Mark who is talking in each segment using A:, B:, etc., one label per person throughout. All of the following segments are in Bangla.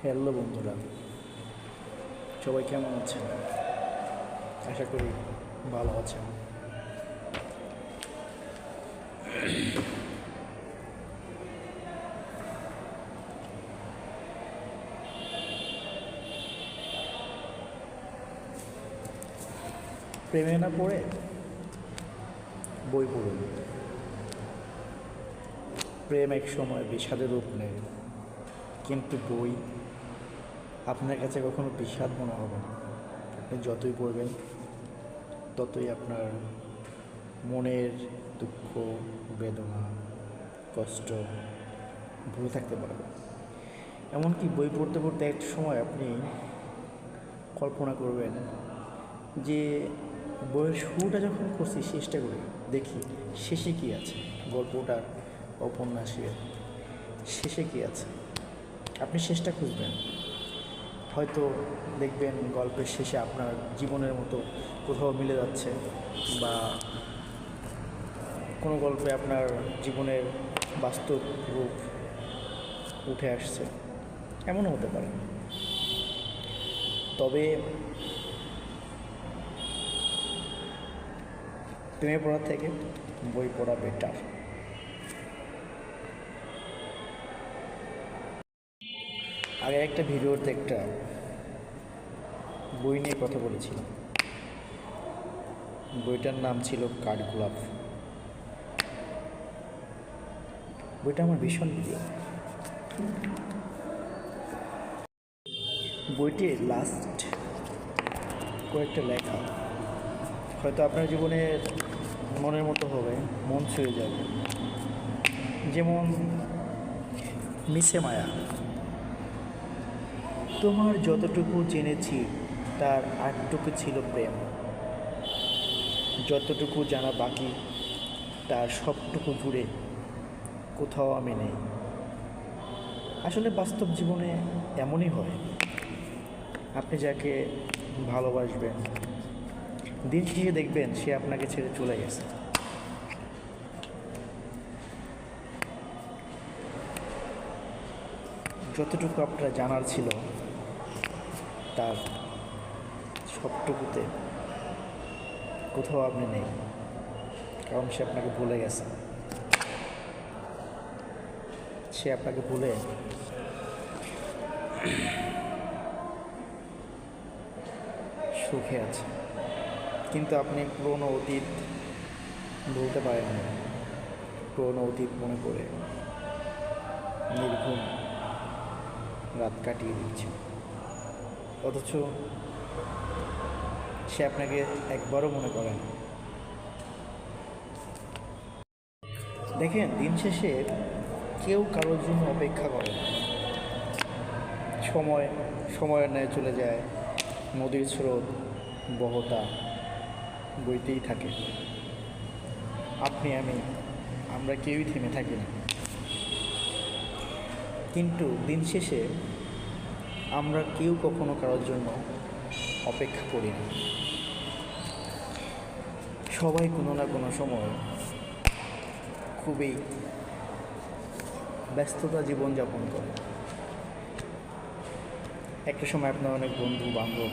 A: হ্যালো বন্ধুরা, সবাই কেমন আছেন? আশা করি ভালো আছেন। প্রেমে না পড়ে বই পড়ুন। প্রেম এক সময় বিষাদের রূপ নেয়, কিন্তু বই আপনার কাছে কখনো বিষাদ মনে হবে না। আপনি যতই পড়বেন ততই আপনার মনের দুঃখ, বেদনা, কষ্ট ভুলে থাকতে পারবেন। এমনকি বই পড়তে পড়তে এক সময় আপনি কল্পনা করবেন যে বইয়ের শুরুটা যখন করছি, শেষটা করি, দেখি শেষে কী আছে। গল্পটার, উপন্যাসের শেষে কী আছে আপনি শেষটা খুঁজবেন। হয়তো দেখবেন গল্পের শেষে আপনার জীবনের মতো কোথাও মিলে যাচ্ছে, বা কোনো গল্পে আপনার জীবনের বাস্তব রূপ উঠে আসছে, এমনও হতে পারে। তবে প্রেমে পড়ার থেকে বই পড়া বেটার। আগে একটা ভিডিওতে একটা বই নিয়ে কথা বলেছিলাম। বইটার নাম ছিল কাঠগোলাপ। বইটা আমার ভীষণ প্রিয়। বইটির লাস্ট কয়েকটা লেখা হয়তো আপনার জীবনের মনের মতো হবে, মন ছুঁয়ে যাবে। যেমন, মিশে মায়া, তোমার যতটুকু জেনেছি তার আটটুকু ছিল প্রেম, যতটুকু জানা বাকি তার সবটুকু জুড়ে কোথাও আমি নেই। আসলে বাস্তব জীবনে এমনই হয়। আপনি যাকে ভালোবাসবেন, দিন শেষে দেখবেন সে আপনাকে ছেড়ে চলে গেছে। যতটুকু আপনার জানার ছিল তার সবটুকুতে কোথাও আপনি নেই, কারণ সে আপনাকে ভুলে গেছে। সে আপনাকে ভুলে সুখে আছে, কিন্তু আপনি পুরনো অতীত ভুলতে পারেন না। পুরনো অতীত মনে করে নির্ঘুম রাত কাটিয়ে দিচ্ছে, অথচ সে আপনাকে একবারও মনে করে না। দেখেন, দিন শেষে কেউ কারোর জন্য অপেক্ষা করে না। সময় সময়ের ন্যায় চলে যায়, নদীর স্রোত বহতা বইতেই থাকে। আপনি আমরা কেউই থেমে থাকি না, কিন্তু দিন শেষে আমরা কেউ কখনো কারোর জন্য অপেক্ষা করি না। সবাই কোনো না কোনো সময় খুবই ব্যস্ততা জীবনযাপন করে। একটা সময় আপনার অনেক বন্ধু বান্ধব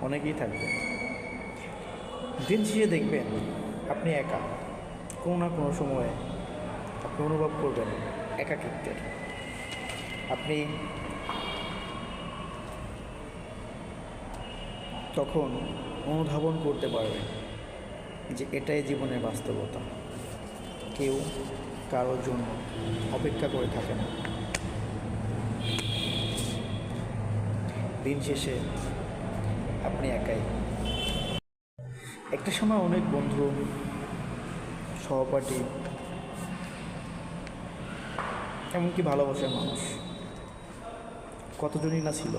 A: অনেকেই থাকবে। দিন শেষে দেখবেন আপনি একা। কোনো না কোনো সময়ে আপনি অনুভব করবেন একাকিত্বের। আপনি তখন অনুধাবন করতে পারবেন যে এটাই জীবনের বাস্তবতা। কেউ কারোর জন্য অপেক্ষা করে থাকে না। দিন শেষে আপনি একাই। একটা সময় অনেক বন্ধু, সহপাঠী, এমনকি ভালোবাসার মানুষ কতজনই না ছিল।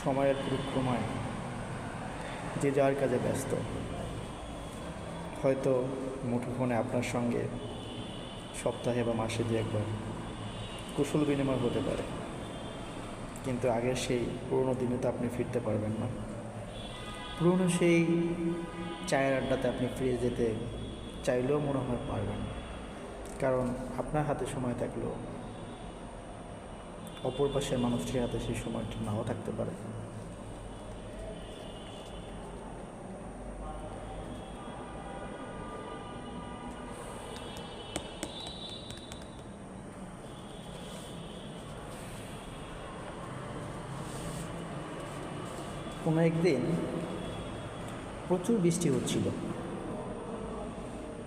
A: সময়ের পরিক্রমায় যে যার কাজে ব্যস্ত। হয়তো মুঠোফোনে আপনার সঙ্গে সপ্তাহে বা মাসে দু একবার কুশল বিনিময় হতে পারে, কিন্তু আগের সেই পুরনো দিনে তো আপনি ফিরতে পারবেন না। পুরনো সেই চায়ের আড্ডাতে আপনি ফিরে যেতে চাইলেও মনে হয় পারবেন না, কারণ আপনার হাতে সময় থাকলেও অপর পাশের মানুষটির হাতে সেই সময়টা নাও থাকতে পারে। কোনো একদিন প্রচুর বৃষ্টি হচ্ছিল।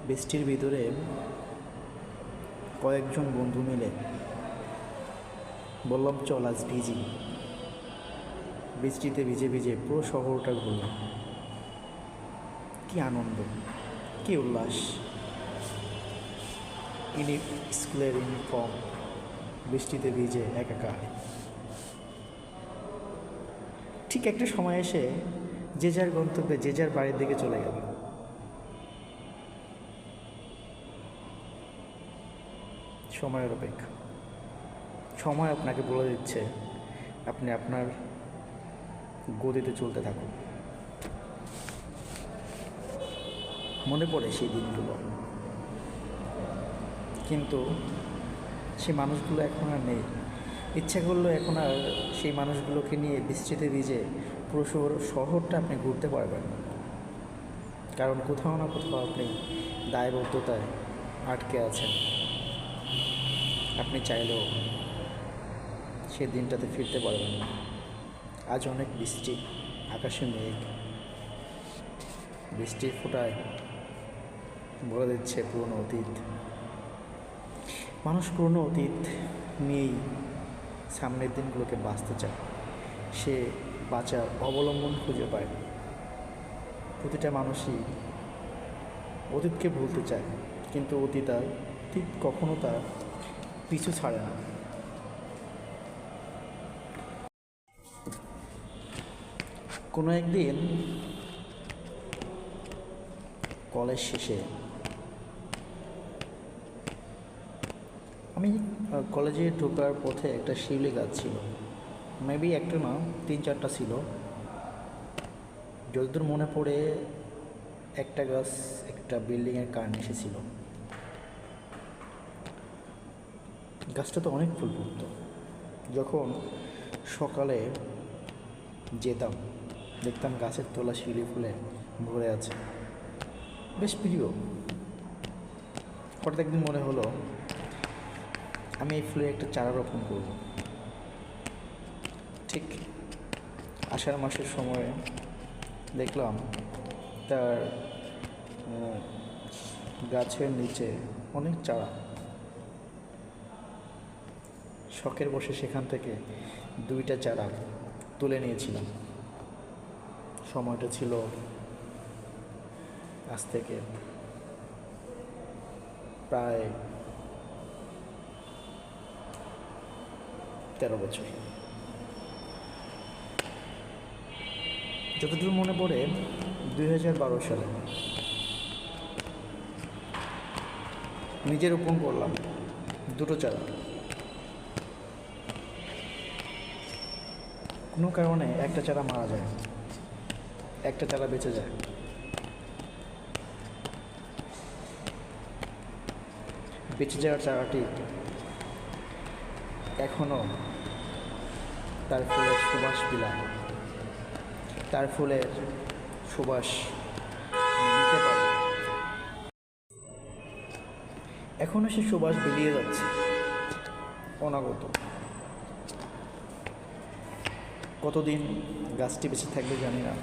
A: বৃষ্টির ভিতরে কয়েকজন বন্ধু মিলে বললাম, চল আজ ভিজি। বৃষ্টিতে ভিজে ভিজে পুরো শহরটা ঘুরলাম। কি আনন্দ, কি উল্লাস! স্কুলের ইউনিফর্ম বৃষ্টিতে ভিজে একাকার। ঠিক একটা সময় এসে যে যার গন্তব্যে যে যার বাড়ির দিকে চলে গেল। সময়ের অপেক্ষা। সময় আপনাকে বলে দিচ্ছে আপনি আপনার গতিতে চলতে থাকুন। মনে পড়ে সেই দিনগুলো, কিন্তু সেই মানুষগুলো এখন আর নেই। ইচ্ছা করলো এখন আর সেই মানুষগুলোকে নিয়ে বৃষ্টিতে ভিজে পুরো শহরটা আপনি ঘুরতে পারবেন না, কারণ কোথাও না কোথাও আপনি দায়বদ্ধতায় আটকে আছেন। আপনি চাইলেও সে দিনটাতে ফিরতে পারবেন না। আজ অনেক বৃষ্টি, আকাশে মেঘ, বৃষ্টির ফোঁটায় বলে দিচ্ছে পুরনো অতীত। মানুষ পুরনো অতীত নিয়েই সামনের দিনগুলোকে বাঁচতে চায়। সে বাঁচার অবলম্বন খুঁজে পায়। প্রতিটা মানুষই অতীতকে ভুলতে চায়, কিন্তু অতীত কখনো তার পিছু ছাড়ে না। কোনো একদিন কলেজ শেষে আমি কলেজে ঢোকার পথে একটা শিউলি গাছ ছিল। মেবি একটা না, 3-4টা ছিল। যতদূর মনে পড়ে একটা গাছ একটা বিল্ডিংয়ের কারণে এসেছিল। গাছটা তো অনেক ফুল ফুটতো। যখন সকালে যেতাম দেখতাম গাছের তলা শিউলি ফুলে ভরে আছে, বেশ প্রিয়। হঠাৎ একদিন মনে হলো আমি এই ফুলের একটা চারা রোপণ করব। ঠিক আষাঢ় মাসের সময়ে দেখলাম তার গাছের নিচে অনেক চারা। শখের বসে সেখান থেকে 2টা চারা তুলে নিয়েছিলাম। সময়টা ছিল আজ থেকে প্রায় 13 বছর। যতদূর মনে পড়ে 2012 সালে নিজে রোপণ করলাম 2টো চারা। কোনো কারণে একটা চারা মারা যায়, একটা চারা বেঁচে যায়। বেঁচে যাওয়ার চারাটি এখনও তার ফুলের সুবাস বিলায়, তার ফুলের সুবাস নিতে পারে। এখনও সে সুবাস বিলিয়ে যাচ্ছে অনাগত। কতদিন গাছটি বেঁচে থাকবে জানি না,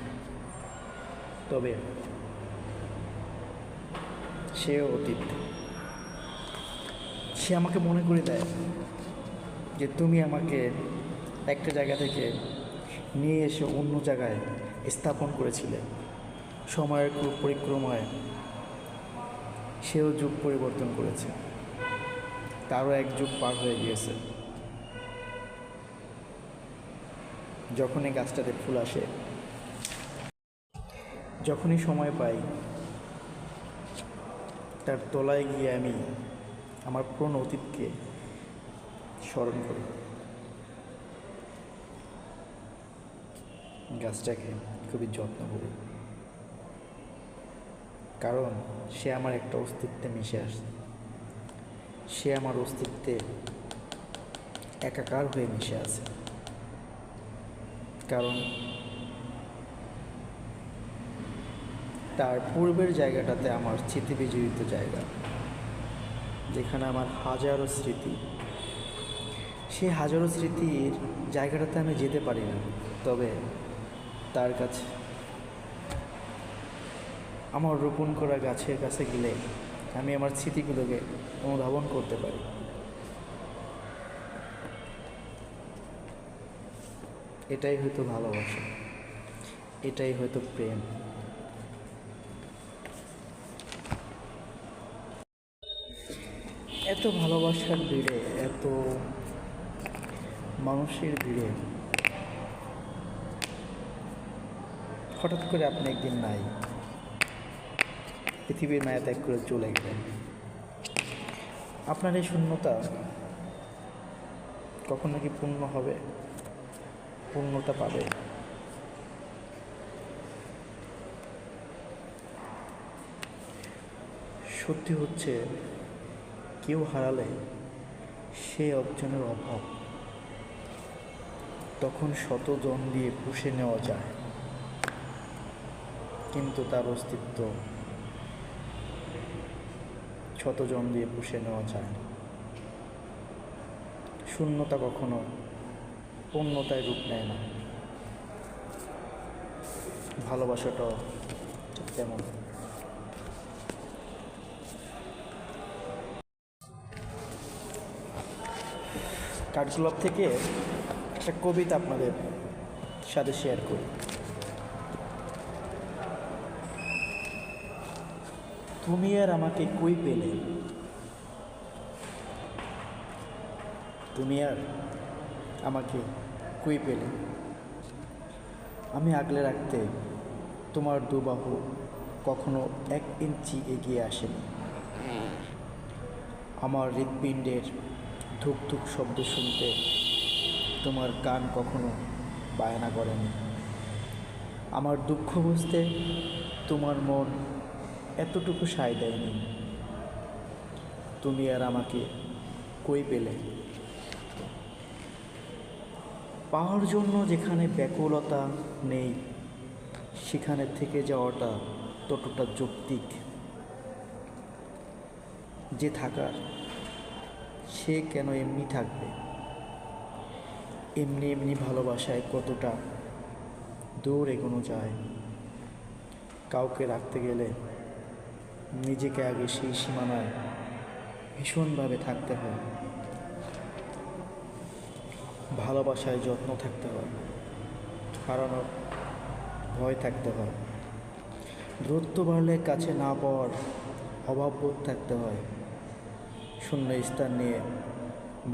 A: তবে সেও অতীত। সে আমাকে মনে করে দেয় যে তুমি আমাকে একটা জায়গা থেকে নিয়ে এসে অন্য জায়গায় স্থাপন করেছিলে। সময়ের পরিক্রমায় সেও যুগ পরিবর্তন করেছে, তারও এক যুগ পার হয়ে গিয়েছে। যখনই গাছটাতে ফুল আসে, যখনই সময় পাই, তার তলায় গিয়ে আমি আমার পুরনো অতীতকে স্মরণ করি। গাছটাকে খুবই যত্ন করি, কারণ সে আমার একটা অস্তিত্বে মিশে আসে। সে আমার অস্তিত্বে একাকার হয়ে মিশে আছে। কারণ তার পূর্বের জায়গাটাতে আমার স্মৃতি বিজড়িত জায়গা, যেখানে আমার হাজারো স্মৃতি। সেই হাজারো স্মৃতির জায়গাটাতে আমি যেতে পারি না, তবে তার কাছে আমার রোপণ করা গাছের কাছে গেলে আমি আমার স্মৃতিগুলোকে অনুধাবন করতে পারি। এটাই হয়তো ভালোবাসা, এটাই হয়তো প্রেম। এত ভালোবাসার ভিড়ে, এত মানুষের ভিড়ে হঠাৎ করে আপনি একদিন নাই, পৃথিবীর মায়া ত্যাগ করে চলে গেলেন। আপনার এই শূন্যতা কখনো কি পূর্ণ হবে? পূর্ণতা পাবে? সত্যি হচ্ছে, কেউ হারালে সে একজনের অভাব তখন শতজন দিয়ে পুষে নেওয়া যায়, কিন্তু তার অস্তিত্ব শতজন দিয়ে পুষে নেওয়া যায় না। শূন্যতা কখনো পূর্ণতায় রূপ নেয় না। ভালোবাসাটাও তেমন। কাঠগোলাপ থেকে একটা কবিতা আপনাদের সাথে শেয়ার করি। তুমি আর আমাকে কই পেলে, তুমি আর আমাকে কই পেলে, আমি আগলে রাখতে তোমার দুবাহু কখনো 1 ইঞ্চি এগিয়ে আসেনি। আমার হৃৎপিণ্ডের ধুক ধুক শব্দ শুনতে তোমার কান কখনো বায়না করেনি। আমার দুঃখ বুঝতে তোমার মন এতটুকু সায় দেয়নি। তুমি আর আমাকে কই পেলে, পাওয়ার জন্য যেখানে ব্যাকুলতা নেই, সেখানে থেকে যাওয়াটা ততটা যৌক্তিক। যে থাকার সে কেন এমনি থাকবে? এমনি এমনি ভালোবাসায় কতটা দূর এগোনো যায়। কাউকে রাখতে গেলে নিজেকে আগে সেই সীমানায় ভীষণভাবে থাকতে হয়। ভালোবাসায় যত্ন থাকতে হয়, হারানোর ভয় থাকতে হয়। দূরত্ব বাড়লে কাছে না পাওয়ার অভাববোধ থাকতে হয়। শূন্য স্থান নিয়ে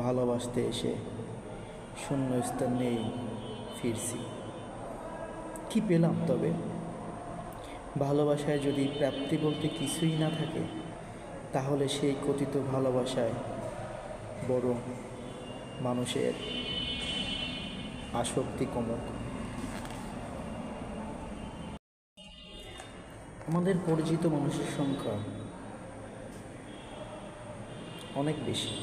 A: ভালোবাসতে এসে শূন্য স্থান নিয়েই ফিরছি। কি পেলাম তবে? ভালোবাসায় যদি প্রাপ্তি বলতে কিছুই না থাকে, তাহলে সেই কথিত ভালোবাসায় বরং মানুষের আসক্তি কমুক। আমাদের পরিচিত মানুষের সংখ্যা অনেক বেশি,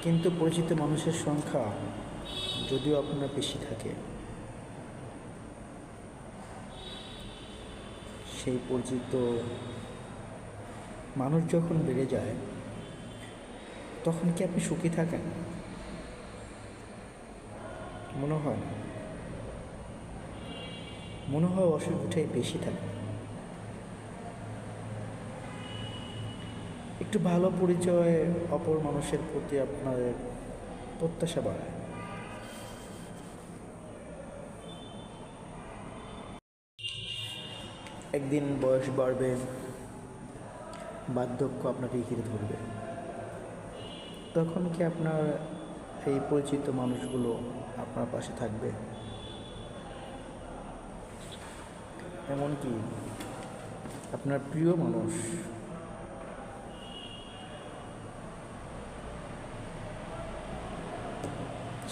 A: কিন্তু পরিচিত মানুষের সংখ্যা যদিও আপনার বেশি থাকে, সেই পরিচিত মানুষ যখন বেড়ে যায়, তখন কি আপনি সুখী থাকেন? মনে হয় না। মনে হয় অসুখটাই বেশি থাকে। একটু ভালো পরিচয় অপর মানুষের প্রতি আপনাদের প্রত্যাশা বাড়ায়। একদিন বয়স বাড়বে, বার্ধক্য আপনাকে ঘিরে ধরবে। তখন কি আপনার এই পরিচিত মানুষগুলো আপনার পাশে থাকবে? এমনকি আপনার প্রিয় মানুষ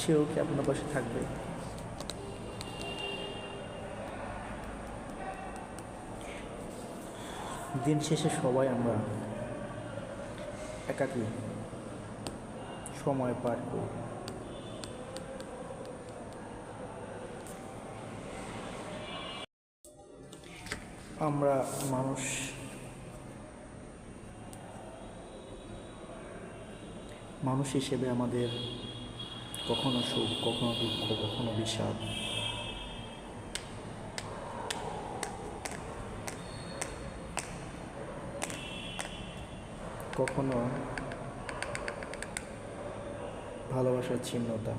A: সেও কি আপনার পাশে থাকবে? দিন শেষে সবাই আমরা একাকী, সময় পার করি। আমরা মানুষ মানুষ হিসেবে আমাদের কখনো সুখ, কখনো দুঃখ, কখনো বিষাদ, কখনো ভালোবাসার চিহ্নতা,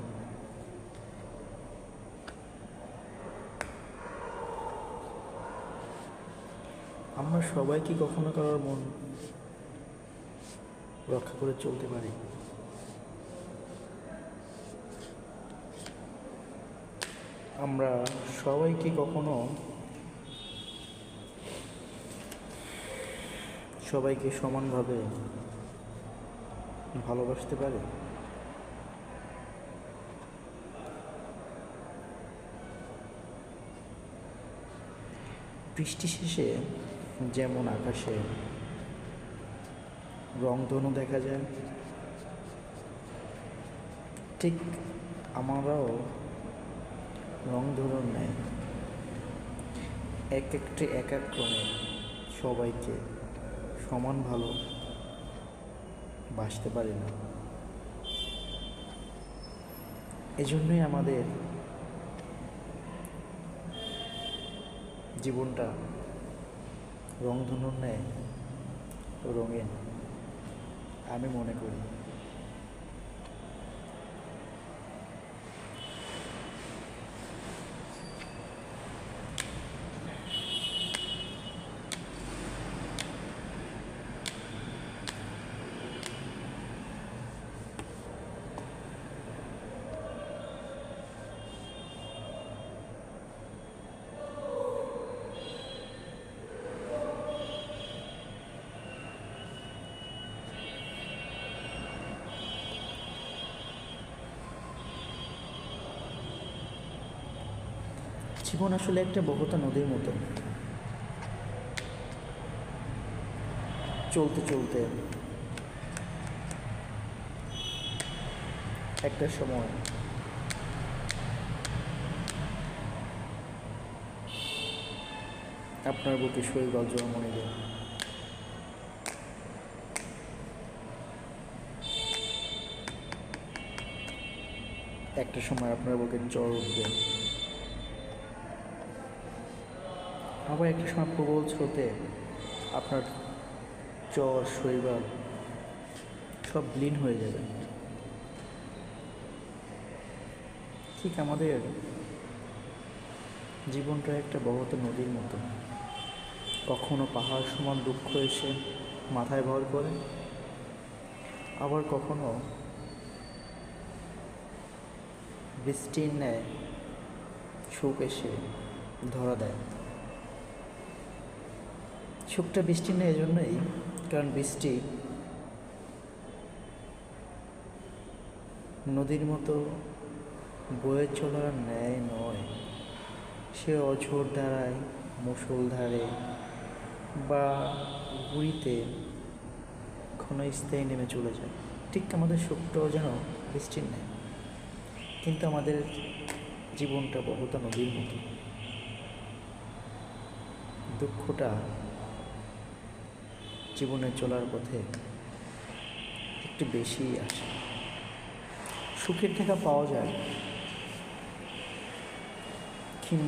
A: আমরা সবাই কি কখনো কারোর মন রক্ষা করে চলতে পারি? আমরা সবাই কি কখনো সবাইকে সমানভাবে ভালোবাসতে পারি? বৃষ্টি শেষে যেমন আকাশে রংধনু দেখা যায়, ঠিক আমরাও রংধনুর ন্যায় এক একটি এক এক ক্রমে সবাইকে সমান ভালো বাসতে পারি না। এজন্যই আমাদের জীবনটা রংধনুর ন্যায় রঙিন আমি মনে করি। জীবন আসলে একটা বহতা নদীর মতো, চলতে চলতে একটা সময় আপনার বুকে শৈবাল জন্ম নেবে। একটা সময় আপনার বুকে জ্বর উঠবে, আবার একটা সময় প্রবল স্রোতে আপনার জ্বর শৈবাল সব লীন হয়ে যাবে। ঠিক আমাদের জীবনটা একটা বহত নদীর মতো, কখনো পাহাড় সমান দুঃখ এসে মাথায় ভর করে, আবার কখনো বৃষ্টির ন্যায় সুখ এসে ধরা দেয়। সুখটা বৃষ্টির ন্যায় এজন্যই কারণ বৃষ্টি নদীর মতো বয়ে চলার ন্যায় নয়, সে অঝোর ধারায়, মুষলধারে বা গুঁড়িতে ক্ষণস্থায়ী নেমে চলে যায়। ঠিক আমাদের সুখটাও যেন বৃষ্টির ন্যায়, কিন্তু আমাদের জীবনটা বহুতা নদীর মতো। দুঃখটা জীবনে চলার পথে একটু বেশিই আসে, সুখের দেখা পাওয়া যায় ক্ষীণ।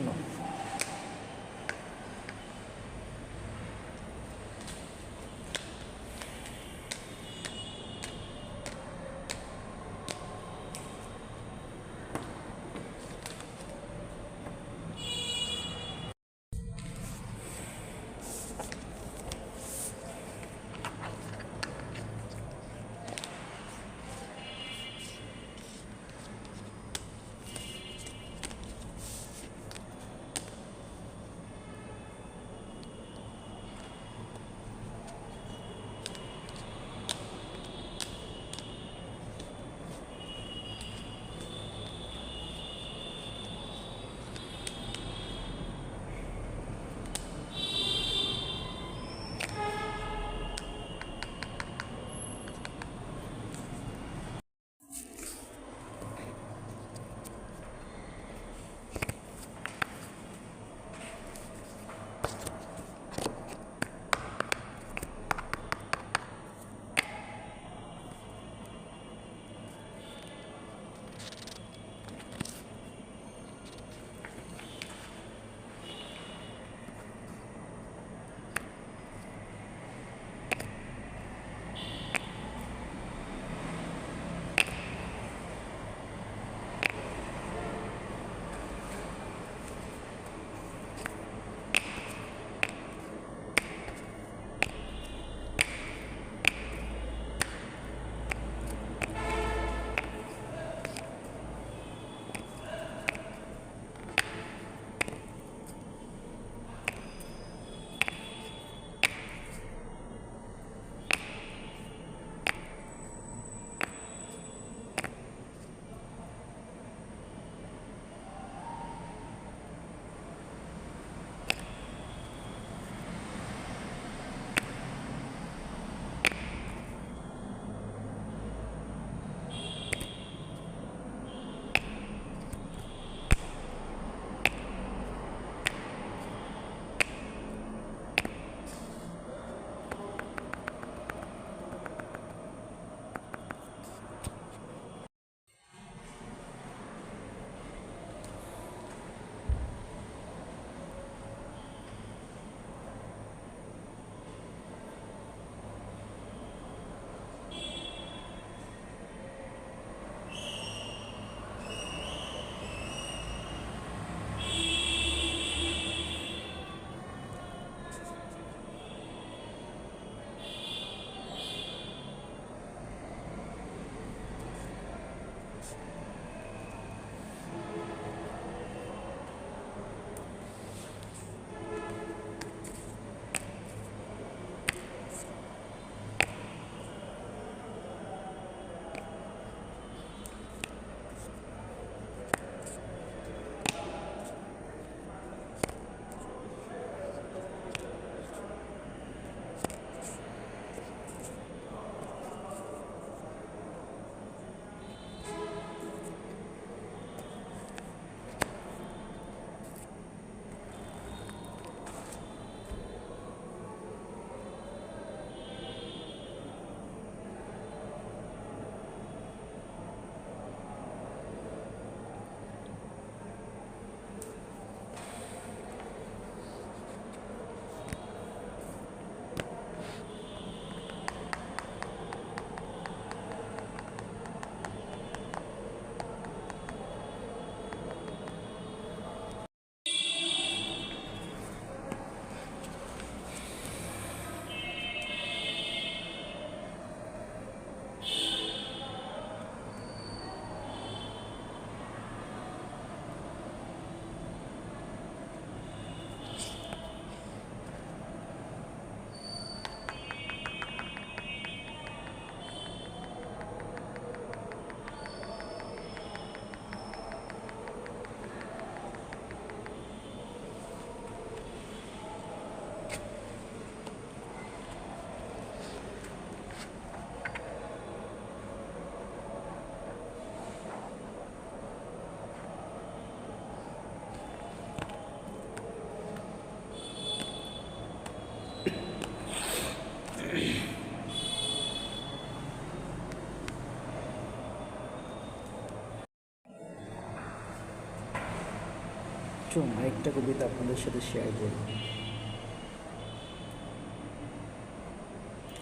A: চলুন আরেকটা কবিতা আপনাদের সাথে শেয়ার করি।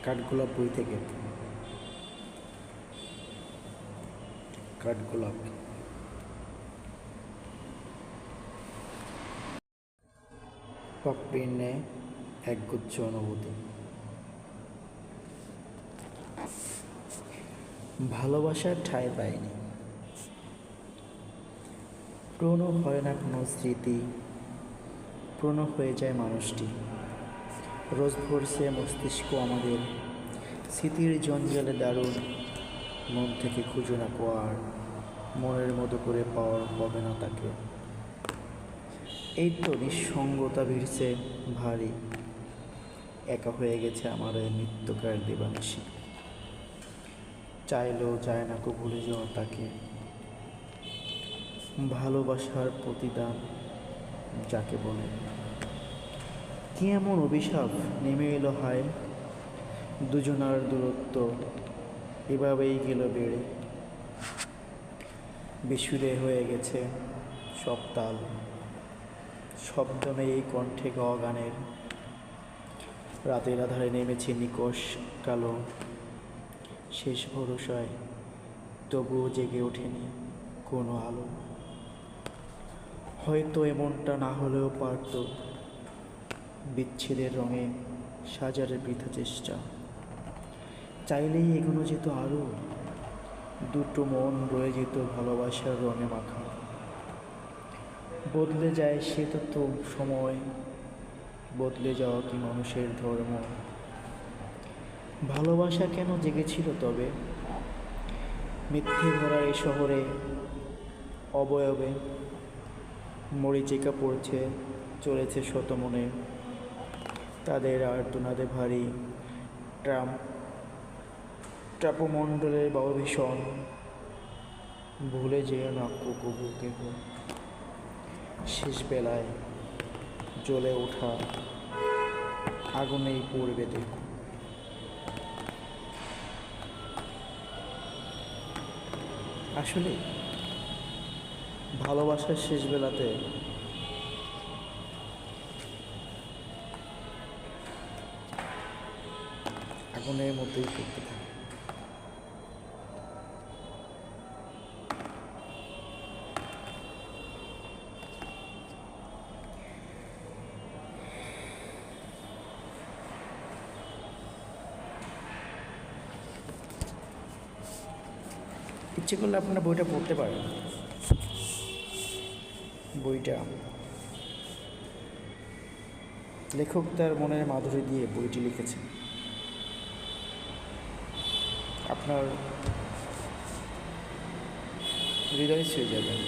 A: কাঠগোলাপ বই থেকে। কাঠগোলাপ। পাপড়ির ন্যায় একগুচ্ছ অনুভূতি। ভালোবাসার ঠাঁই পায়নি, পুরনো হয় না কোনো স্মৃতি, পুরনো হয়ে যায় মানুষটি। রোজ ভরছে মস্তিষ্ক আমাদের স্মৃতির জঞ্জালে দারুণ। মন থেকে খুঁজো না আর মনের মতো করে পাওয়ার হবে না তাকে। এই তো নিঃসঙ্গতা ভিড়ছে ভারী, একা হয়ে গেছে আমার এই মৃত্যুকার দিবানিশি। চাইলেও চায় না কো ভুলে যাওয়া তাকে, ভালোবাসার প্রতিদান যাকে বলে। কি এমন অভিশাপ নেমে এলো হায়, দুজনার দূরত্ব এভাবেই গেল বেড়ে। বিশুরে হয়ে গেছে সব তাল, শব্দ নেই এই কণ্ঠে গাওয়া গানের। রাতের আধারে নেমেছে নিকষ কালো, শেষ ভরসায় তবুও জেগে ওঠেনি কোনো আলো। হয়তো এমনটা না হলেও পারত, বিচ্ছেদের রঙে সাজারে বৃথা চেষ্টা। চাইলেই এগোনো যেত আরও, দুটো মন রয়ে যেত ভালোবাসার রঙে মাখা। বদলে যায় সে তো সময়, বদলে যাওয়া কি মানুষের ধর্ম। ভালোবাসা কেন জেগেছিল তবে মিথ্যে ভরা এই শহরে অবয়বে। মরিচিকা পড়ছে চলেছে শত মনে, তাদের আর্তনাদে ভারী ট্রাপমণ্ডলের বায়ু ভীষণ। ভুলে যেও না কবু কেহ, শেষ বেলায় জ্বলে ওঠা আগুনেই পড়বে দেখো। আসলে ভালোবাসার শেষ বেলাতে আগুনের মধ্যেই পড়তে থাকে। ইচ্ছে করলে আপনারা বইটা পড়তে পারেন। বইটা লেখক তার মনের মাধুরী দিয়ে বইটি লিখেছেন। আপনার হৃদয় ছুঁয়ে যাবেন।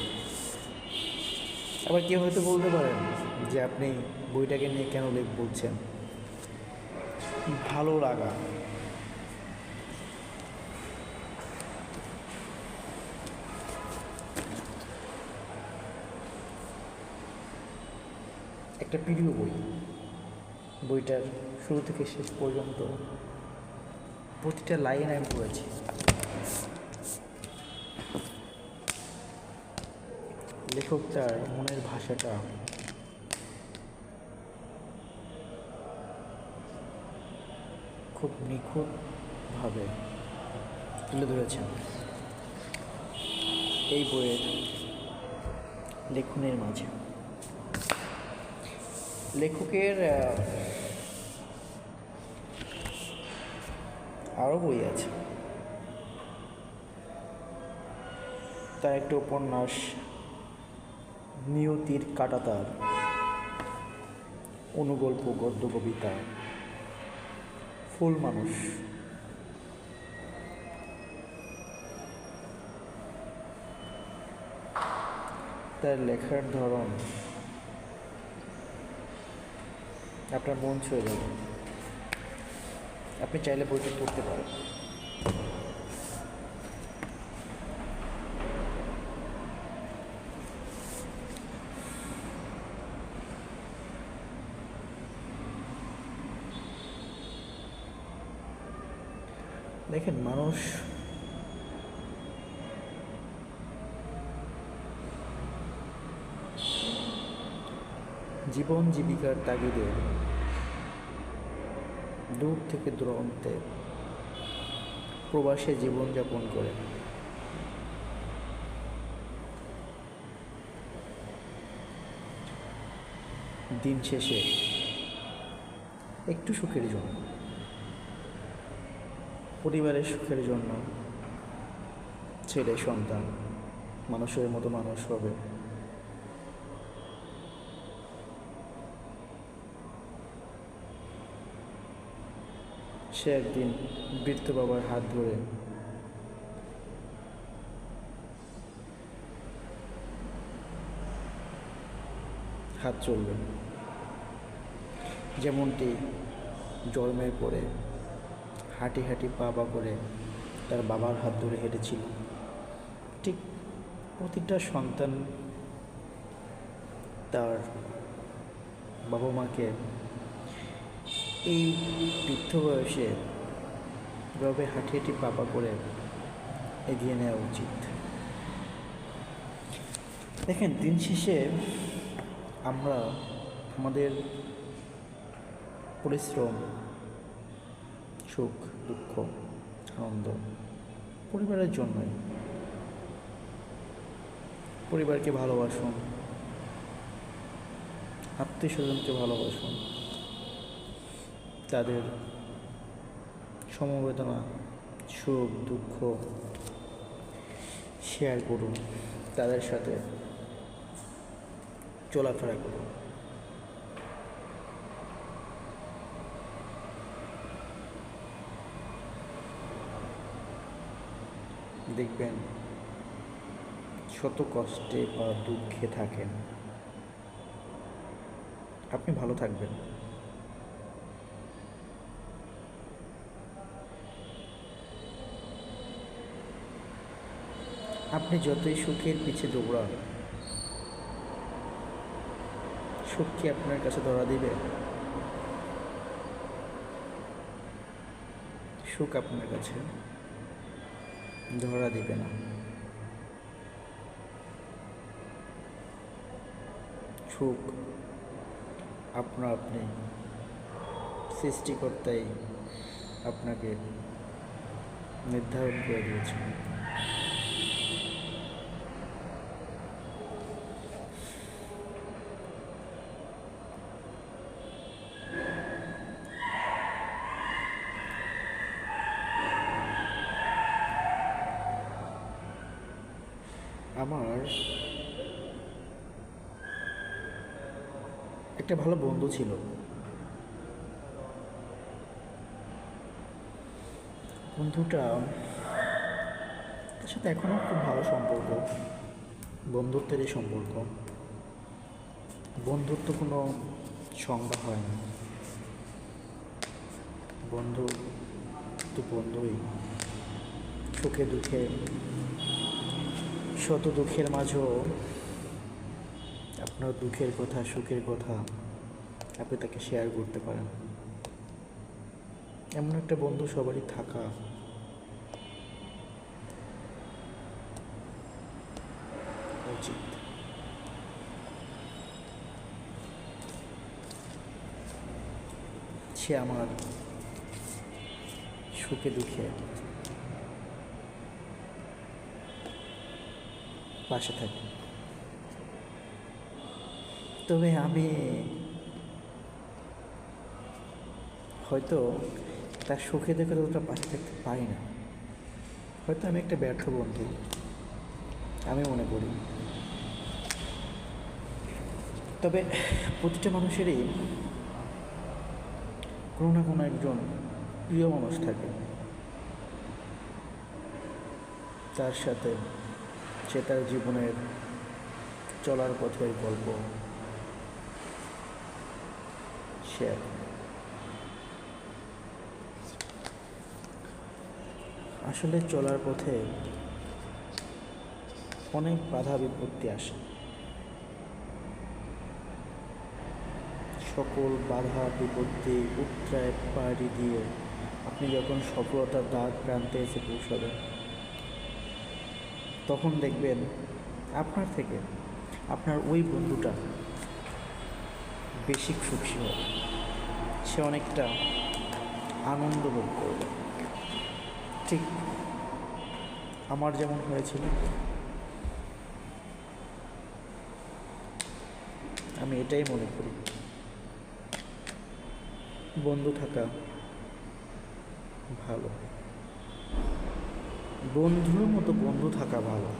A: আবার কেউ হয়তো বলতে পারেন যে আপনি বইটাকে নিয়ে কেন বলছেন। ভালো লাগা, একটা প্রিয় বই। বইটার শুরু থেকে শেষ পর্যন্ত প্রতিটা লাইন আমি পড়েছি। লেখক তার মনের ভাষাটা খুব নিখুঁতভাবে তুলে ধরেছেন এই বইয়ের লেখনের মাঝে। লেখকের আরও বই আছে। তার একটা উপন্যাস নিয়তির কাঁটাতার, অনুগল্প গদ্য কবিতা ফুল মানুষ। তার লেখার ধরন আপনার মন ছুঁয়ে যাবে। আপনি চাইলে বইটি পড়তে পারেন। দেখেন, মানুষ জীবন জীবিকার তাগিদে দূর থেকে দূরান্তে প্রবাসে জীবনযাপন করে দিন শেষে একটু সুখের জন্য, পরিবারের সুখের জন্য ছেলে সন্তান মানুষের মতো মানুষ হবে, সে একদিন বৃদ্ধ বাবার হাত ধরে হাত চলবে, যেমনটি জন্মের পরে হাঁটি হাঁটি পা পা করে তার বাবার হাত ধরে হেঁটেছিল, ঠিক প্রতিটা সন্তান তার বাবা মাকে এই বৃদ্ধ বয়সে এভাবে হাঁটি হাঁটি পা পা করে এগিয়ে নেওয়া উচিত। দেখেন, দিন শেষে আমরা আমাদের পরিশ্রম, সুখ দুঃখ আনন্দ পরিবারের জন্যই। পরিবারকে ভালোবাসুন, আত্মীয় স্বজনকে ভালোবাসুন, তাদের সমবেদনা সুখ দুঃখ শেয়ার করুন, তাদের সাথে চলাফেরা করুন। দেখবেন শত কষ্টে বা দুঃখে থাকেন, আপনি ভালো থাকবেন। আপনি যতই সুখের পিছে দৌড়ান, সুখ কি আপনার কাছে ধরা দিবে? সুখ আপনার কাছে ধরা দিবে না। সুখ আপনি সৃষ্টিকর্তাই আপনাকে নির্ধারণ করে দিয়েছেন। আমার একটা ভালো বন্ধু ছিল। বন্ধুটা, তার সাথে এখনও খুব ভালো সম্পর্ক, বন্ধুত্বেরই সম্পর্ক। বন্ধুত্ব কোনো সংজ্ঞা হয় না, বন্ধু তো বন্ধুই। সুখে দুঃখে, শত দুঃখের মাঝেও আপনার দুঃখের কথা সুখের কথা আপনি তাকে শেয়ার করতে পারেন। এমন একটা বন্ধু সবারই থাকা উচিত। সে আমার সুখে দুঃখে পাশে থাকে। তবে আমি হয়তো তার সুখে দেখে ততটা পাশে থাকতে পারি না। হয়তো আমি একটা ব্যর্থ বন্ধু, আমি মনে করি। তবে প্রতিটা মানুষেরই কোনো না কোনো একজন প্রিয় মানুষ থাকে, তার সাথে সে তার জীবনের চলার পথের গল্প শেয়ার। আসলে চলার পথে অনেক বাধা বিপত্তি আসে। সকল বাধা বিপত্তি উতরায় পাড়ি দিয়ে আপনি যখন সফলতার দ্বার প্রান্তে এসে পৌঁছাবেন, তখন দেখবেন আপনার থেকে আপনার ওই বন্ধুটা বেশি খুশি হবে, সে অনেকটা আনন্দ ভোগ করবে। ঠিক আমার যেমন হয়েছিল, আমি এটাই মনে করি, বন্ধু থাকা ভালো, বন্ধুর মতো বন্ধু থাকা ভালো,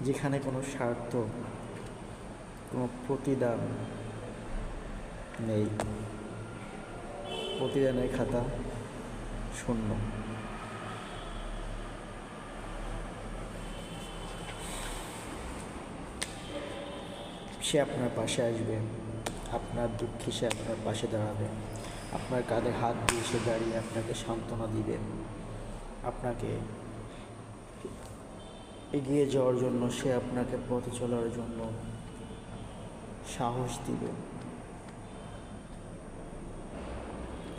A: যেখানে কোনো স্বার্থ, কোনো প্রতিদান নেই, প্রতিদানের খাতা শূন্য। সে আপনার পাশে আসবে, আপনার দুঃখে সে আপনার পাশে দাঁড়াবে, আপনার কাঁধে হাত দিয়ে সে দাঁড়িয়ে আপনাকে সান্ত্বনা দিবে, আপনাকে এগিয়ে যাওয়ার জন্য সে আপনাকে পথে চলার জন্য সাহস দিবে।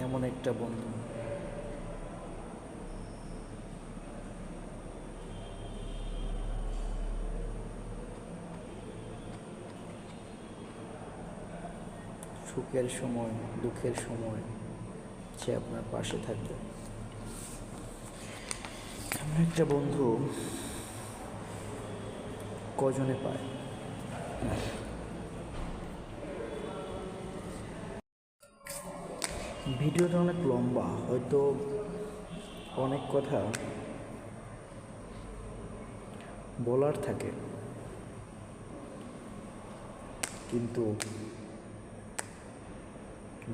A: এমন একটা বন্ধু সুখের সময়, দুঃখের সময় সে আপনার পাশে থাকবে। এমন একটা বন্ধু কজনে পায়। ভিডিওটা অনেক লম্বা, হয়তো অনেক কথা বলার থাকে, কিন্তু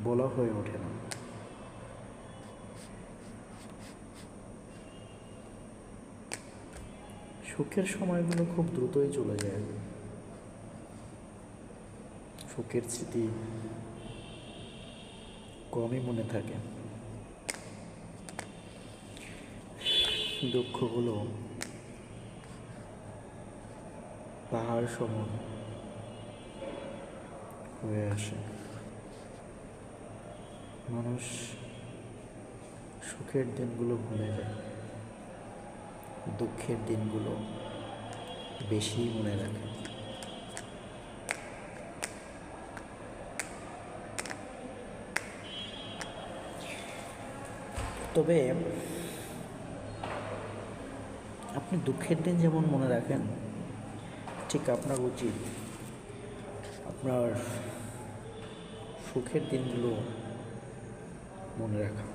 A: বলা হয়ে ওঠে না। সুখের সময়গুলো খুব দ্রুতই চলে যায়, সুখের স্মৃতি কমই মনে থাকে, দুঃখগুলো পাহাড় সমান হয়ে আসে। মানুষ সুখের দিনগুলো ভুলে যায়, দুঃখের দিনগুলো বেশি মনে রাখে। তবে আপনি দুঃখের দিন যেমন মনে রাখেন, ঠিক আপনার উচিত আপনার সুখের দিনগুলো মনে রাখা।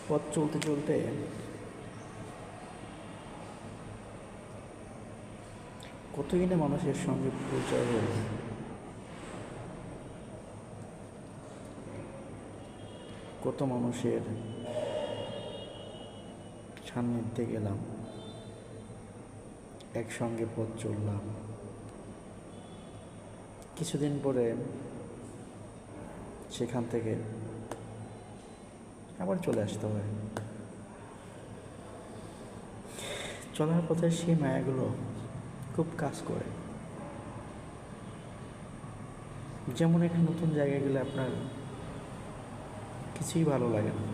A: পথ চলতে চলতে কতই না মানুষের সঙ্গে পরিচয় হল, কত মানুষের সান্নিধ্যে গেলাম, একসঙ্গে পথ চললাম, কিছুদিন পরে সেখান থেকে আবার চলে আসতে হয়। চলার পথে সেই মায়াগুলো খুব কাজ করে। যেমন একটা নতুন জায়গায় গেলে আপনার কিছুই ভালো লাগে না,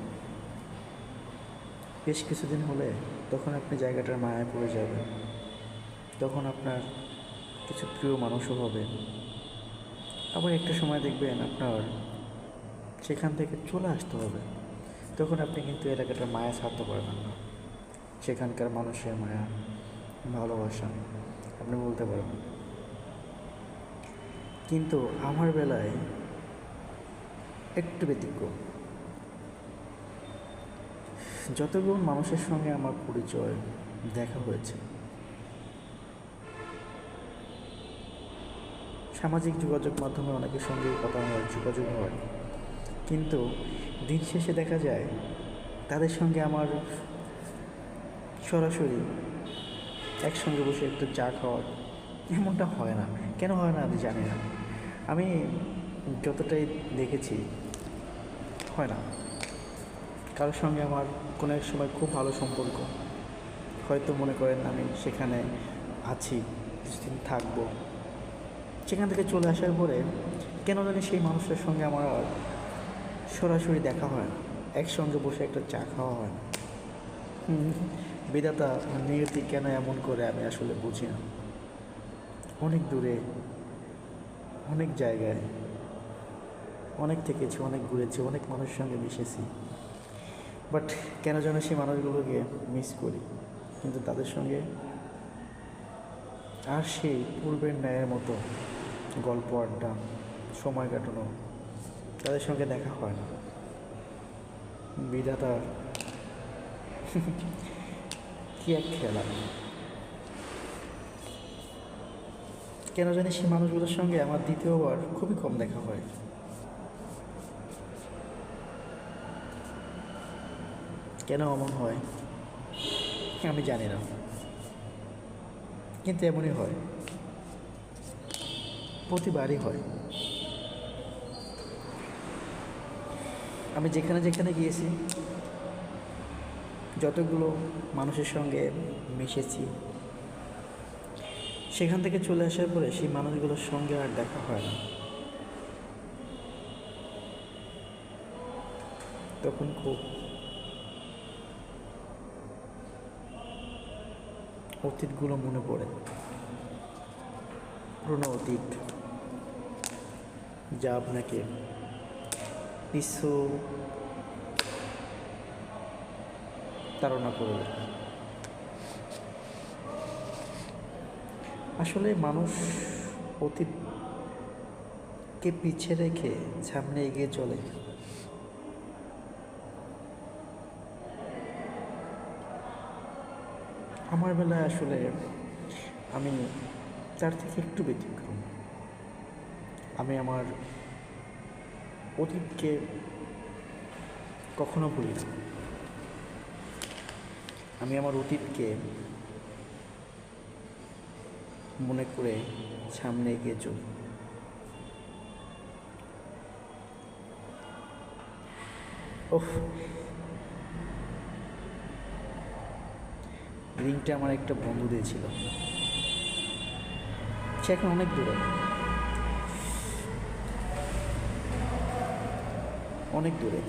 A: বেশ কিছুদিন হলে তখন আপনি জায়গাটার মায়ায় পড়ে যাবেন, তখন আপনার কিছু প্রিয় মানুষও হবে। আবার একটা সময় দেখবেন আপনার সেখান থেকে চলে আসতে হবে। তখন আপনি কিন্তু এলাকাটার মায়া ছাড়তে পারবেন না, সেখানকার মানুষের মায়া, ভালোবাসা আপনি বলতে পারবেন। কিন্তু আমার বেলায় একটু ব্যতিক্রম। যতগুলো মানুষের সঙ্গে আমার পরিচয়, দেখা হয়েছে, সামাজিক যোগাযোগ মাধ্যমে অনেকের সঙ্গেই কথা হয়, যোগাযোগ হয়, কিন্তু দিন শেষে দেখা যায় তাদের সঙ্গে আমার সরাসরি একসঙ্গে বসে একটু চা খাওয়ার এমনটা হয় না। কেন হয় না আমি জানি না। আমি যতটাই দেখেছি হয় না। কারোর সঙ্গে আমার কোনো এক সময় খুব ভালো সম্পর্ক, হয়তো মনে করেন আমি সেখানে আছি, কিছুদিন থাকবো, সেখান থেকে চলে আসার পরে কেন জানি সেই মানুষটার সঙ্গে আমার আর সরাসরি দেখা হয় না, একসঙ্গে বসে একটা চা খাওয়া হয় না। বিধাতা নিয়তি কেন এমন করে আমি আসলে বুঝি না। অনেক দূরে, অনেক জায়গায়, অনেক থেকেছি, অনেক ঘুরেছি, অনেক মানুষের সঙ্গে মিশেছি, বাট কেন যেন সেই মানুষগুলোকে মিস করি। কিন্তু তাদের সঙ্গে আর সেই পূর্বের ন্যায়ের মতো গল্প, আড্ডা, সময় কাটানো তাদের সঙ্গে দেখা হয় না। বিধাতার কি এক খেলা। কেন জানি সেই মানুষগুলোর সঙ্গে আমার দ্বিতীয়বার খুবই কম দেখা হয়। কেন এমন হয় আমি জানি না, কিন্তু এমনই হয়, প্রতিবারই হয়। আমি যেখানে যেখানে গিয়েছি, যতগুলো মানুষের সঙ্গে মিশেছি, সেখান থেকে চলে আসার পরে সেই মানুষগুলোর সঙ্গে আর দেখা হয় না। তখন খুব অতীতগুলো মনে পড়ে, পুরনো অতীত, যা আপনাকে কিছু তাড়না করবে। আসলে মানুষ অতীতকে পিছিয়ে রেখে সামনে এগিয়ে চলে। আমার বেলায় আসলে আমি তার থেকে একটু ব্যতিক্রম। আমি আমার অতীতকে কখনো ভুলি না। আমি আমার অতীতকে মনে করে সামনে এগিয়ে চলি। ওহ, রিংটা আমার একটা বন্ধু দিয়েছিল, সে এখন অনেক দূরে, অনেক দূরে,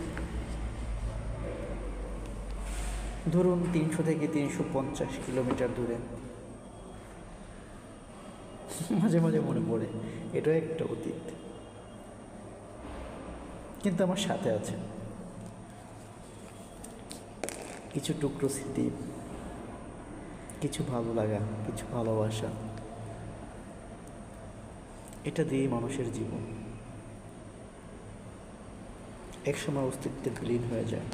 A: ধরুন 300 থেকে 350 কিলোমিটার দূরে। মাঝে মাঝে মনে পড়ে এটাও একটা অতীত, কিন্তু আমার সাথে আছে কিছু টুকরো স্মৃতি, কিছু ভালো লাগা, কিছু ভালোবাসা। এটা দিয়েই মানুষের জীবন একসময় অস্তিত্বে বিলীন হয়ে যায়।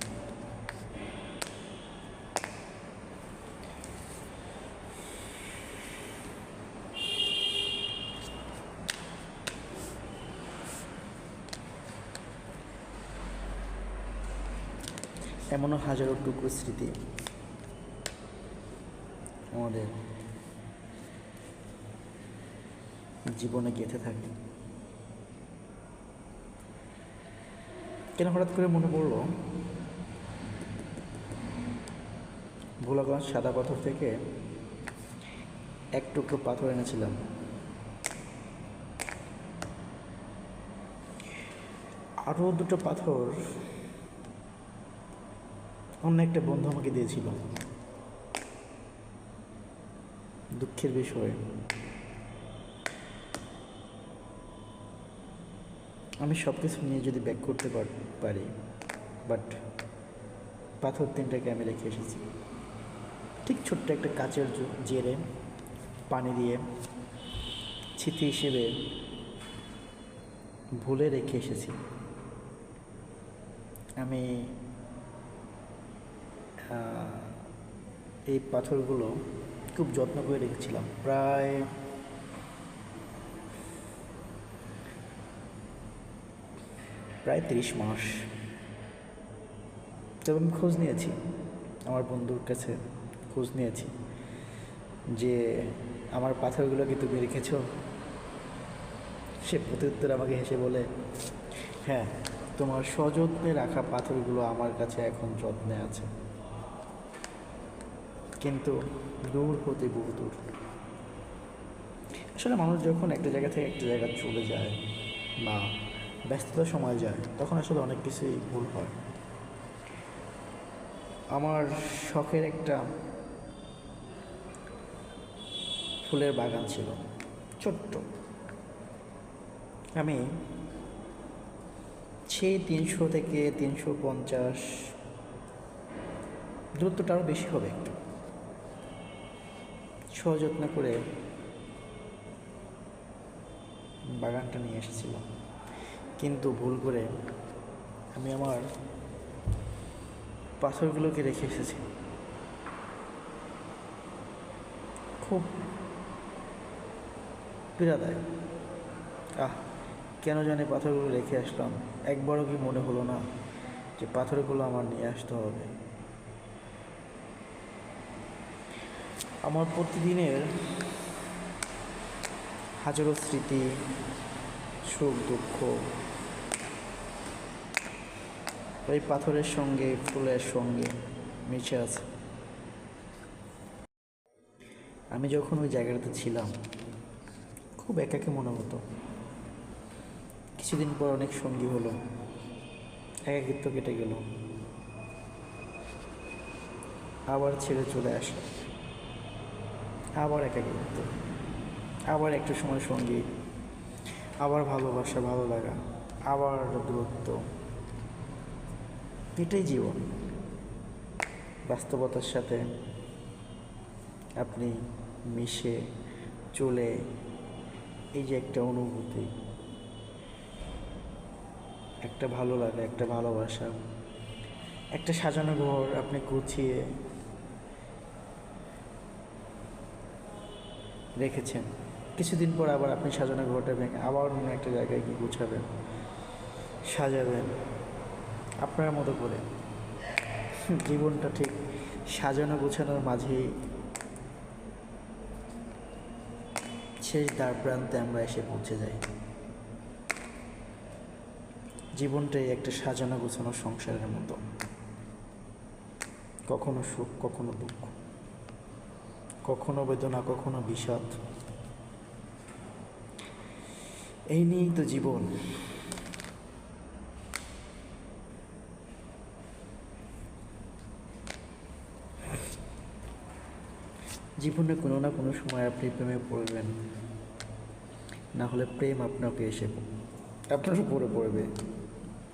A: এমনও হাজারো টুকরো স্মৃতি আমাদের জীবনে গেঁথে থাকে। কেন হঠাৎ করে মনে পড়লো, ভোলাগঞ্জ সাদা পাথর থেকে এক টুকরো পাথর এনেছিলাম। আরও দুটো পাথর অন্য একটা বন্ধু আমাকে দিয়েছিল। দুঃখের বিষয়, আমি সব কিছু নিয়ে যদি ব্যাক করতে পারি, বাট পাথর তিনটাকে আমি রেখে এসেছি ঠিক ছোট্ট একটা কাচের জেরে পানি দিয়ে স্মৃতি হিসেবে ভুলে রেখে এসেছি। আমি এই পাথরগুলো খুব যত্ন করে রেখেছিলাম প্রায় প্রায় 30 মাস। তবে আমি খোঁজ নিয়েছি, আমার বন্ধুর কাছে খোঁজ নিয়েছি যে আমার পাথরগুলো কি তুমি রেখেছ? সে প্রত্যুত্তর আমাকে হেসে বলে, হ্যাঁ, তোমার সযত্নে রাখা পাথরগুলো আমার কাছে এখন যত্নে আছে, কিন্তু দূর হতে বহু দূর। আসলে মানুষ যখন একটা জায়গা থেকে একটা জায়গা চলে যায় বা ব্যস্ততার সময় যায়, তখন আসলে অনেক কিছুই ভুল হয়। আমার শখের একটা ফুলের বাগান ছিল, ছোট্ট। আমি সেই 300 থেকে 350, দূরত্বটা আরও বেশি হবে একটু, সযত্ন করে বাগানটা নিয়ে এসেছিলাম, কিন্তু ভুল করে আমি আমার পাথরগুলোকে রেখে এসেছি। খুব পীড়া দেয়। কেন জানি পাথরগুলো রেখে আসলাম, একবারও কি মনে হলো না যে পাথরগুলো আমার নিয়ে আসতে হবে? আমার প্রতিদিনের হাজারো স্মৃতি, সুখ দুঃখ ওই পাথরের সঙ্গে ফুলের সঙ্গে মিশে আছে। আমি যখন ওই জায়গাটাতে ছিলাম খুব একাকী মনে হতো। কিছুদিন পর অনেক সঙ্গী হলো, একাকিত্ব কেটে গেল, আবার ছেড়ে চলে আসে, আবার একাকিত্ব, আবার একটু সময় সঙ্গী, আবার ভালোবাসা, ভালো লাগা, আবার দূরত্ব। এটাই জীবন। বাস্তবতার সাথে আপনি মিশে চলে, এই যে একটা অনুভূতি, একটা ভালো লাগা, একটা ভালোবাসা, একটা সাজানো ঘর আপনি গুছিয়ে রেখেছেন, কিছুদিন পর আবার আপনি সাজানো ঘরটা ভেঙে আবার অন্য একটা জায়গায় গিয়ে গুছাবেন, সাজাবেন আপনার মতো করে। জীবনটা ঠিক সাজানো গোছানোর মাঝেই শেষ দ্বার প্রান্তে আমরা এসে পৌঁছে যাই। জীবনটাই একটা সাজানো গোছানো সংসারের মতো, কখনো সুখ, কখনো দুঃখ, কখনো বেদনা, কখনো বিষাদ। এই নিয়েই তো জীবন। জীবনে কোনো না কোনো সময় আপনি প্রেমে পড়বেন, না হলে প্রেম আপনাকে এসে আপনার উপরে পড়বে।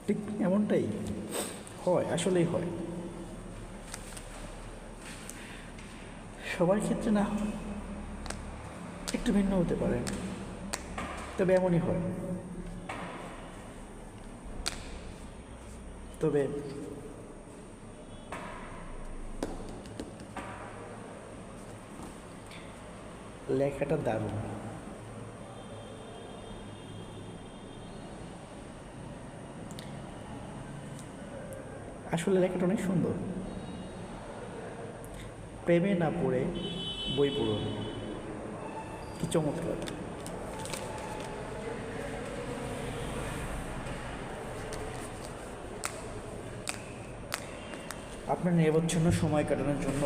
A: ঠিক এমনটাই হয়, আসলেই হয়। সবার ক্ষেত্রে না, একটু ভিন্ন হতে পারে, তবে এমনই হয়। তবে লেখাটা দারুণ। আসলে লেখাটা অনেক সুন্দর। প্রেমে না পড়ে বই পড়ুন, কি চমৎকার। আপনার নিরবচ্ছিন্ন সময় কাটানোর জন্য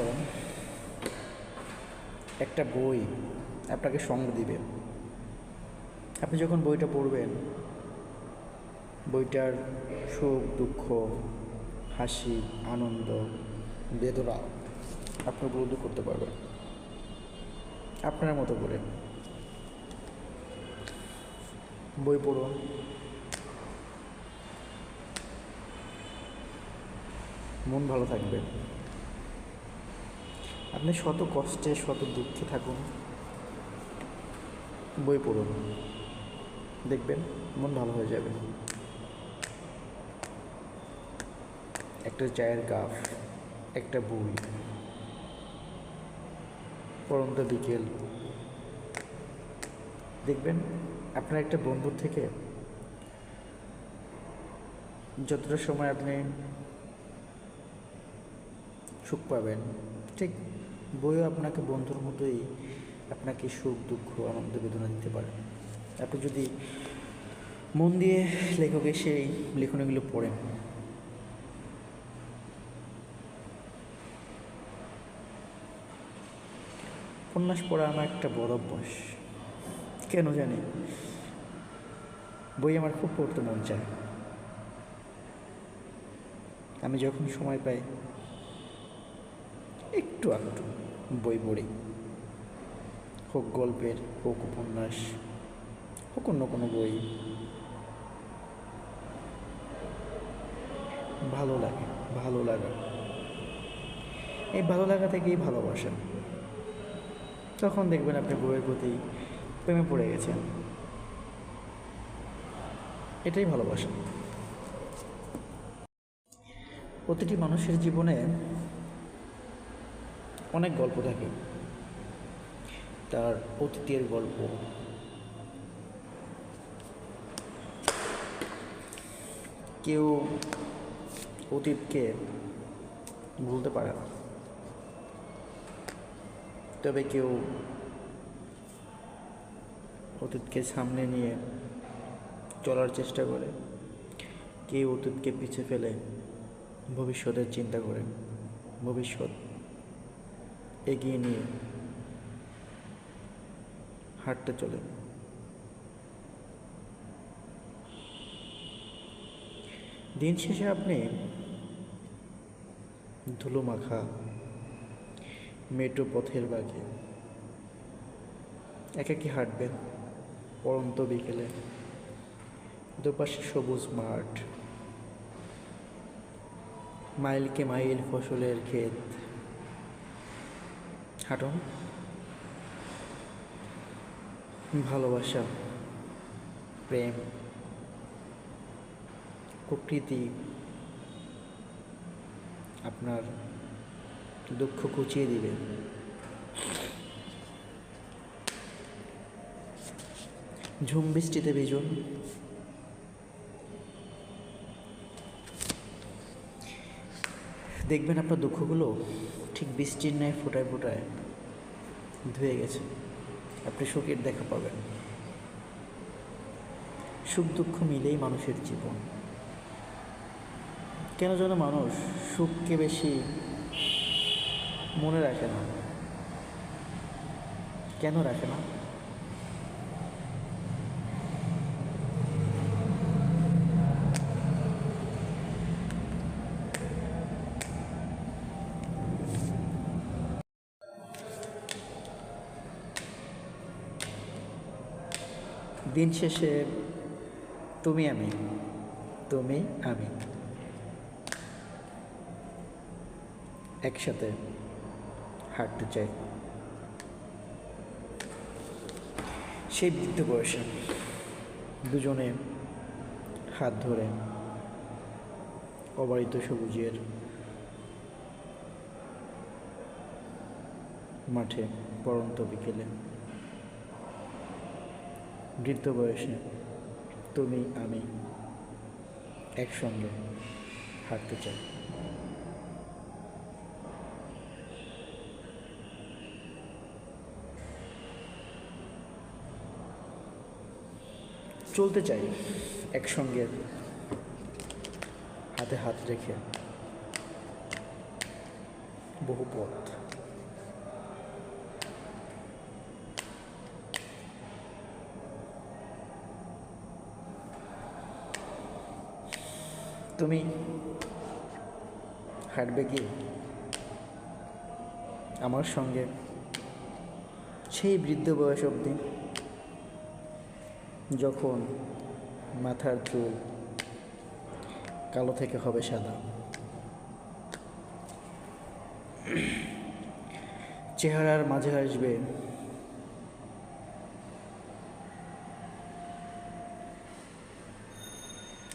A: একটা বই আপনাকে সঙ্গ দিবে। আপনি যখন বইটা পড়বেন, বইটার সুখ দুঃখ, হাসি আনন্দ, বেদনা আপনি উপলব্ধি করতে পারবেন আপনার মতো করে। বই পড়ুন, মন ভালো থাকবে। আপনি শত কষ্টে শত দুঃখে থাকুন, বই পড়ুন, দেখবেন মন ভালো হয়ে যাবে। একটা চায়ের কাপ, একটা বই, পড়ন্ত বিকেল, দেখবেন আপনার একটা বন্ধুর থেকে যতটা সময় আপনি সুখ পাবেন, ঠিক বইও আপনাকে বন্ধুর মতোই আপনাকে সুখ দুঃখ আনন্দ বেদনা দিতে পারে। আপনি যদি মন দিয়ে লেখকের সেই লেখনীগুলো পড়েন, উপন্যাস পড়া আমার একটা বড় অভ্যাস, কেন জানি বই আমার খুব পড়তে মন চায়। আমি যখন সময় পাই একটু একটু বই পড়ি, হোক গল্পের, হোক উপন্যাস, হোক অন্য কোনো বই। ভালো লাগে, ভালো লাগা, এই ভালো লাগা থেকেই ভালোবাসা। তখন দেখবেন আপনি বইয়ের প্রতি প্রেমে পড়ে গেছেন, এটাই ভালোবাসা। প্রতিটি মানুষের জীবনে অনেক গল্প থাকে, তার অতীতের গল্প। কেউ অতীতকে ভুলতে পারে না, তবে কেউ অতীতকে সামনে নিয়ে চলার চেষ্টা করে, কেউ অতীতকে পিছে ফেলে ভবিষ্যতের চিন্তা করে ভবিষ্যৎ এগিয়ে নিয়ে হাঁটতে চলে। দিন শেষে আপনি ধুলো মাখা মেঠো পথের বাঁকে একাকী হাঁটবেন পড়ন্ত বিকেলে, দুপাশে সবুজ মাঠ, মাইলকে মাইল ফসলের ক্ষেত। হাঁটুন, ভালোবাসা, প্রেম, প্রকৃতি আপনার দুঃখ ঘুচিয়ে দিবে। ঝুম বৃষ্টিতে ভিজুন, দেখবেন আপনার দুঃখগুলো ঠিক বৃষ্টির ন্যায় ফোটায় ফোটায় ধুয়ে গেছে, আপনি সুখের দেখা পাবেন। সুখ দুঃখ মিলেই মানুষের জীবন। কেন যেন মানুষ সুখকে বেশি মনে রাখে না, কেন রাখে না? দিন শেষে তুমি আমি, তুমি আমি একসাথে হাঁটতে চাই সেই বৃদ্ধ বয়সে, দুজনে হাত ধরে অবারিত সবুজের মাঠে পড়ন্ত বিকেলে, বৃদ্ধ বয়সে তুমি আমি একসঙ্গে হাঁটতে চাই। চলতে চাই একসঙ্গে হাতে হাত রেখে বহু পথ। তুমি হাঁটবে কি আমার সঙ্গে সেই বৃদ্ধ বয়স অবধি, যখন মাথার চুল কালো থেকে হবে সাদা, চেহারার মাঝে আসবে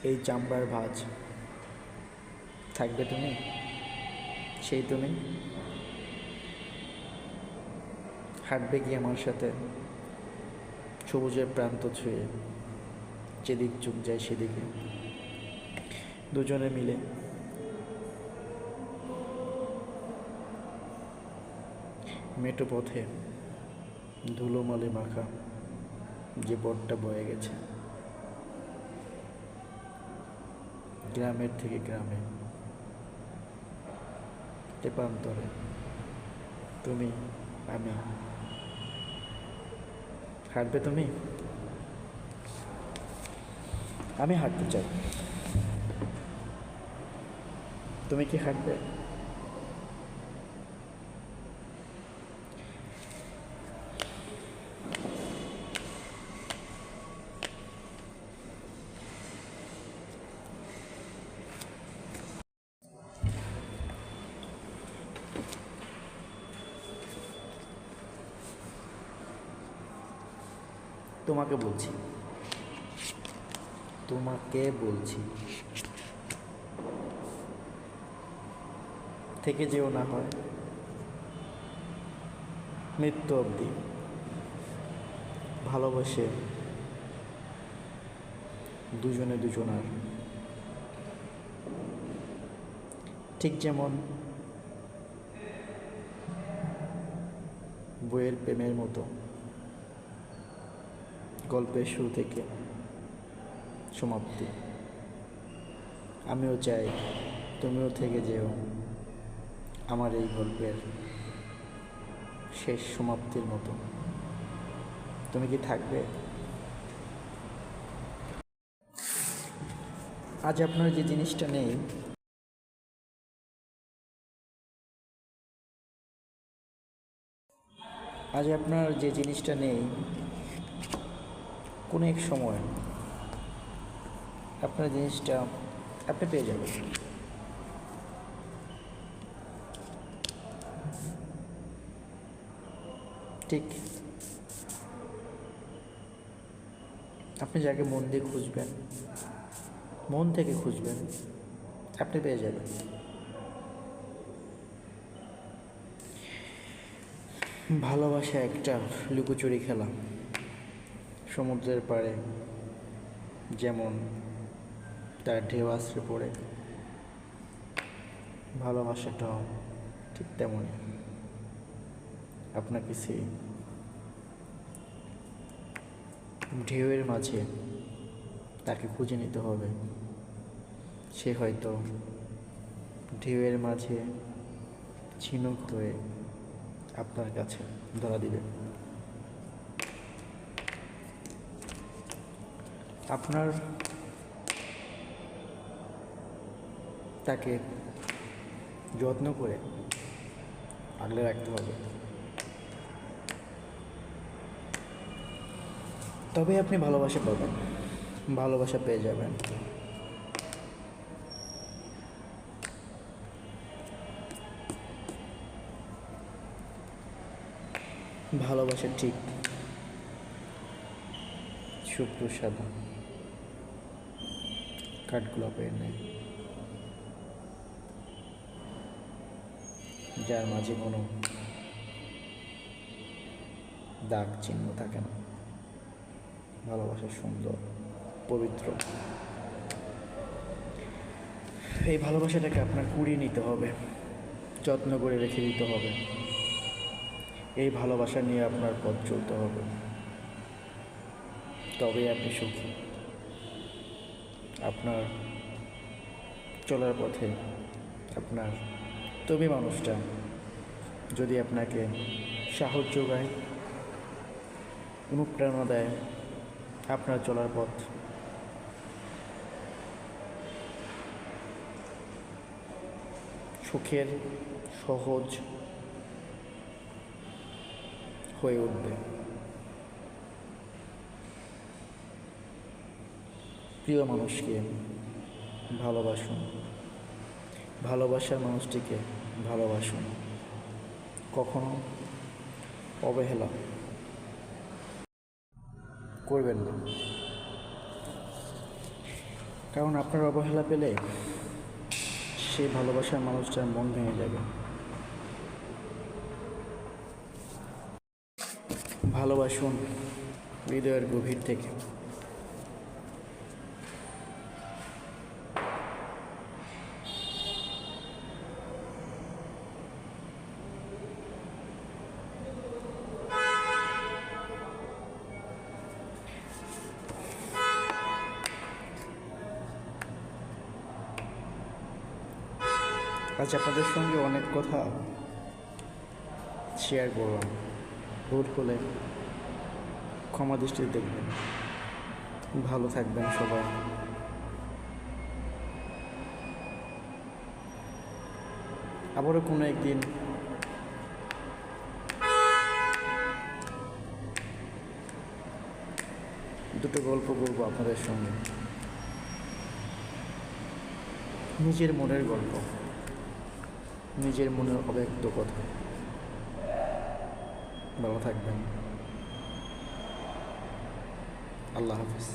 A: এই চামড়ার ভাঁজ। থাকবে তুমি, সেই তুমি। হাঁটবে কি আমার সাথে সবুজের প্রান্ত ছুঁয়ে, যেদিক চোখ যায় সেদিকে, দুজনে মিলে মেটো পথে ধুলোমালে মাখা যে পথটা বয়ে গেছে গ্রামের থেকে গ্রামে, তেপান্তরে তুমি আমি। হাঁটবে তুমি? আমি হাঁটতে চাই, তুমি কি হাঁটবে? তোমাকে বলছি, তোমাকে বলছি, থেকে যেও না হয় মৃত্যু অবধি, ভালোবাসে দুজনে দুজনার। ঠিক যেমন বইয়ের প্রেমের মতো, গল্পের শুরু থেকে সমাপ্তি। আমিও চাই তুমিও থেকে যেও আমার এই গল্পের শেষ সমাপ্তির মতো। তুমি কি থাকবে? আজ আপনার যে জিনিসটা নেই, আজ আপনার যে জিনিসটা নেই, কোনো এক সময় আপনার জিনিসটা আপনি পেয়ে যাবেন। ঠিক আপনি যাকে মন দিয়ে খুঁজবেন, মন থেকে খুঁজবেন, আপনি পেয়ে যাবেন। ভালোবাসা একটা লুকোচুরি খেলা। সমুদ্রের পাড়ে যেমন তার ঢেউ আছড়ে পড়ে, ভালোবাসাটাও ঠিক তেমনই। আপনাকে সেই ঢেউয়ের মাঝে তাকে খুঁজে নিতে হবে। সে হয়তো ঢেউয়ের মাঝে ঝিনুক হয়ে আপনার কাছে ধরা দিবে। আপনার তাকে যত্ন করে আগলে রাখতে হবে, তবে আপনি ভালোবাসা পাবেন, ভালোবাসা পেয়ে যাবেন। ভালোবাসা ঠিক শুভ্র সাদা কাঠগোলাপের নেই, যার মাঝে কোনো দাগ চিহ্ন থাকে না। ভালোবাসা সুন্দর, পবিত্র। এই ভালোবাসাটাকে আপনার কুড়িয়ে নিতে হবে, যত্ন করে রেখে দিতে হবে। এই ভালোবাসা নিয়ে আপনার পথ চলতে হবে, তবেই আপনি সুখী। আপনার চলার পথে আপনার তুমি মানুষটা যদি আপনাকে সাহস যোগায়, অনুপ্রেরণা দেয়, আপনার চলার পথ সুখের, সহজ হয়ে উঠবে। প্রিয় মানুষকে ভালোবাসুন, ভালোবাসার মানুষটিকে ভালোবাসুন। কখনো অবহেলা করবেন না, কারণ আপনার অবহেলা পেলে সেই ভালোবাসার মানুষটার মন ভেঙে যাবে। ভালোবাসুন হৃদয়ের গভীর থেকে। আজ আপনাদের সঙ্গে অনেক কথা শেয়ার করলাম, ভুল হলে ক্ষমা দৃষ্টিতে দেখবেন। ভালো থাকবেন সবাই। আবারও কোনো একদিন দুটো গল্প বলবো আপনাদের সঙ্গে, নিজের মনের গল্প, নিজের মনের অব্যক্ত কথা। ভালো থাকবেন। আল্লাহ হাফিজ।